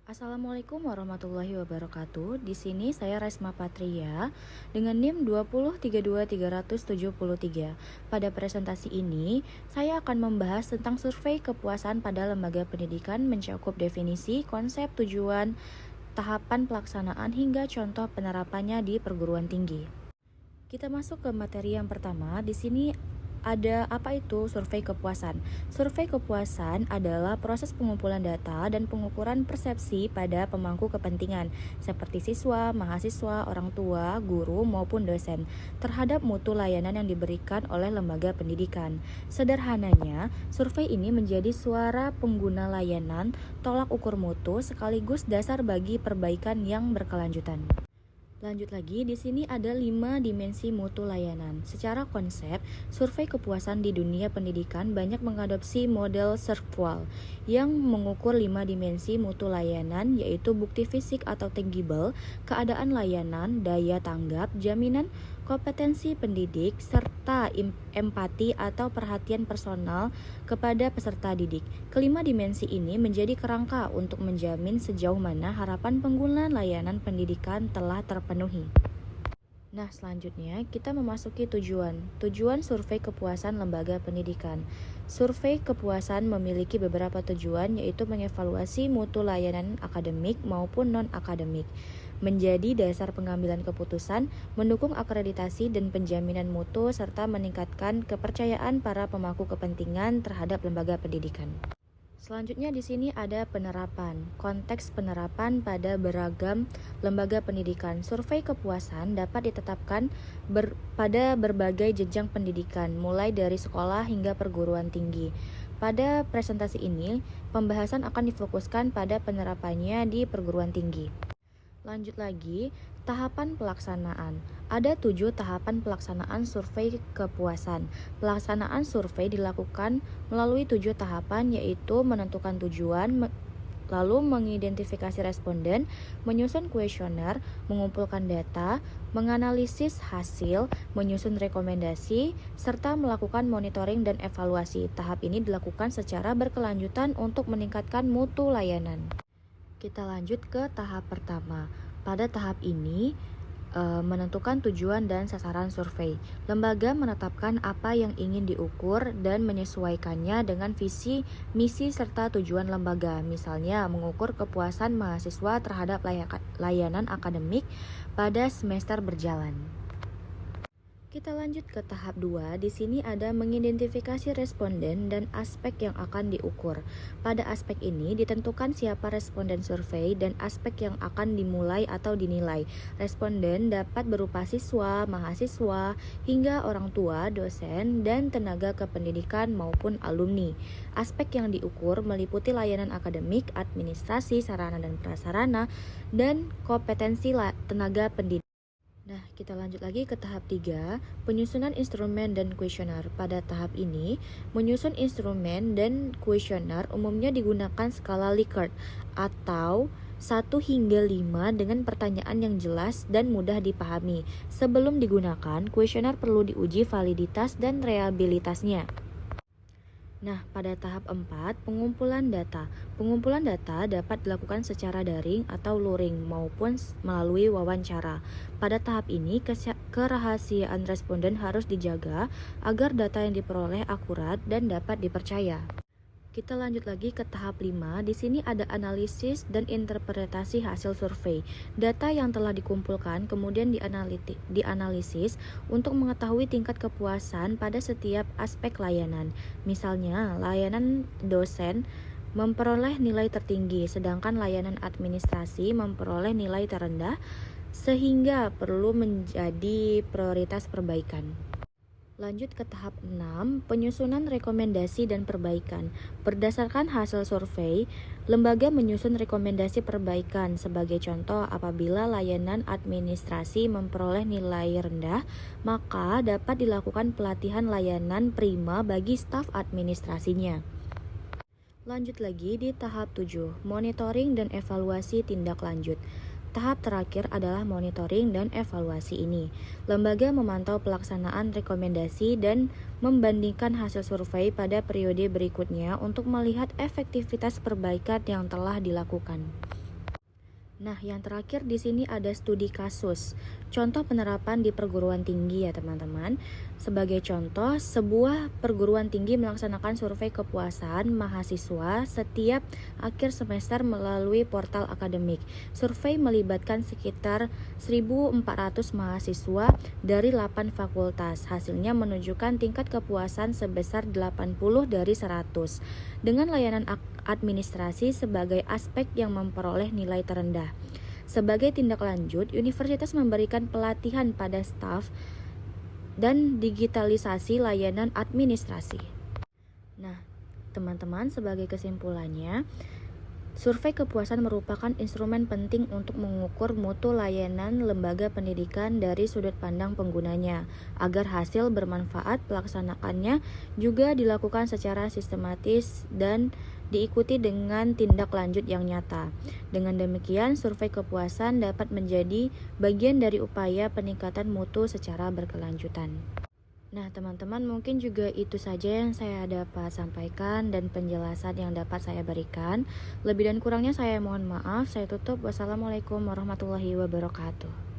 Assalamualaikum warahmatullahi wabarakatuh. Di sini saya Resma Patria dengan NIM 2032373. Pada presentasi ini, saya akan membahas tentang survei kepuasan pada lembaga pendidikan mencakup definisi, konsep, tujuan, tahapan pelaksanaan hingga contoh penerapannya di perguruan tinggi. Kita masuk ke materi yang pertama. Di sini ada apa itu survei kepuasan? Survei kepuasan adalah proses pengumpulan data dan pengukuran persepsi pada pemangku kepentingan seperti siswa, mahasiswa, orang tua, guru maupun dosen terhadap mutu layanan yang diberikan oleh lembaga pendidikan. Sederhananya, survei ini menjadi suara pengguna layanan, tolak ukur mutu sekaligus dasar bagi perbaikan yang berkelanjutan. Lanjut lagi, di sini ada 5 dimensi mutu layanan. Secara konsep, survei kepuasan di dunia pendidikan banyak mengadopsi model Servwal yang mengukur 5 dimensi mutu layanan, yaitu bukti fisik atau tangible, keadaan layanan, daya tanggap, jaminan kompetensi pendidik, serta empati atau perhatian personal kepada peserta didik. Kelima dimensi ini menjadi kerangka untuk menjamin sejauh mana harapan pengguna layanan pendidikan telah terpenuhi. Nah, selanjutnya kita memasuki tujuan survei kepuasan lembaga pendidikan. Survei kepuasan memiliki beberapa tujuan, yaitu mengevaluasi mutu layanan akademik maupun non-akademik, menjadi dasar pengambilan keputusan, mendukung akreditasi dan penjaminan mutu, serta meningkatkan kepercayaan para pemangku kepentingan terhadap lembaga pendidikan. Selanjutnya di sini ada penerapan. Konteks penerapan pada beragam lembaga pendidikan. Survei kepuasan dapat ditetapkan pada berbagai jenjang pendidikan, mulai dari sekolah hingga perguruan tinggi. Pada presentasi ini, pembahasan akan difokuskan pada penerapannya di perguruan tinggi. Lanjut lagi, tahapan pelaksanaan. Ada 7 tahapan pelaksanaan survei kepuasan. Pelaksanaan survei dilakukan melalui 7 tahapan, yaitu menentukan tujuan, lalu mengidentifikasi responden, menyusun kuesioner, mengumpulkan data, menganalisis hasil, menyusun rekomendasi, serta melakukan monitoring dan evaluasi. Tahap ini dilakukan secara berkelanjutan untuk meningkatkan mutu layanan. Kita lanjut ke tahap pertama. Pada tahap ini, menentukan tujuan dan sasaran survei. Lembaga menetapkan apa yang ingin diukur dan menyesuaikannya dengan visi, misi, serta tujuan lembaga. Misalnya, mengukur kepuasan mahasiswa terhadap layanan akademik pada semester berjalan. Kita lanjut ke tahap 2. Di sini ada mengidentifikasi responden dan aspek yang akan diukur. Pada aspek ini ditentukan siapa responden survei dan aspek yang akan dimulai atau dinilai. Responden dapat berupa siswa, mahasiswa, hingga orang tua, dosen, dan tenaga kependidikan maupun alumni. Aspek yang diukur meliputi layanan akademik, administrasi, sarana dan prasarana, dan kompetensi tenaga pendidik. Nah, kita lanjut lagi ke tahap 3, penyusunan instrumen dan kuesioner. Pada tahap ini, menyusun instrumen dan kuesioner umumnya digunakan skala Likert atau 1 hingga 5 dengan pertanyaan yang jelas dan mudah dipahami. Sebelum digunakan, kuesioner perlu diuji validitas dan reliabilitasnya. Nah, pada tahap 4, pengumpulan data. Pengumpulan data dapat dilakukan secara daring atau luring maupun melalui wawancara. Pada tahap ini, kerahasiaan responden harus dijaga agar data yang diperoleh akurat dan dapat dipercaya. Kita lanjut lagi ke tahap 5. Di sini ada analisis dan interpretasi hasil survei. Data yang telah dikumpulkan kemudian dianalisis untuk mengetahui tingkat kepuasan pada setiap aspek layanan. Misalnya, layanan dosen memperoleh nilai tertinggi, sedangkan layanan administrasi memperoleh nilai terendah, sehingga perlu menjadi prioritas perbaikan. Lanjut ke tahap 6, penyusunan rekomendasi dan perbaikan. Berdasarkan hasil survei, lembaga menyusun rekomendasi perbaikan. Sebagai contoh, apabila layanan administrasi memperoleh nilai rendah, maka dapat dilakukan pelatihan layanan prima bagi staf administrasinya. Lanjut lagi di tahap 7, monitoring dan evaluasi tindak lanjut. Tahap terakhir adalah monitoring dan evaluasi ini. Lembaga memantau pelaksanaan rekomendasi dan membandingkan hasil survei pada periode berikutnya untuk melihat efektivitas perbaikan yang telah dilakukan. Nah, yang terakhir di sini ada studi kasus. Contoh penerapan di perguruan tinggi ya, teman-teman. Sebagai contoh, sebuah perguruan tinggi melaksanakan survei kepuasan mahasiswa setiap akhir semester melalui portal akademik. Survei melibatkan sekitar 1.400 mahasiswa dari 8 fakultas. Hasilnya menunjukkan tingkat kepuasan sebesar 80 dari 100. Dengan layanan administrasi sebagai aspek yang memperoleh nilai terendah. Sebagai tindak lanjut, universitas memberikan pelatihan pada staf dan digitalisasi layanan administrasi. Nah, teman-teman, sebagai kesimpulannya, survei kepuasan merupakan instrumen penting untuk mengukur mutu layanan lembaga pendidikan dari sudut pandang penggunanya. Agar hasil bermanfaat, pelaksanaannya juga dilakukan secara sistematis dan diikuti dengan tindak lanjut yang nyata. Dengan demikian, survei kepuasan dapat menjadi bagian dari upaya peningkatan mutu secara berkelanjutan. Nah, teman-teman, mungkin juga itu saja yang saya dapat sampaikan dan penjelasan yang dapat saya berikan. Lebih dan kurangnya saya mohon maaf. Saya tutup. Wassalamualaikum warahmatullahi wabarakatuh.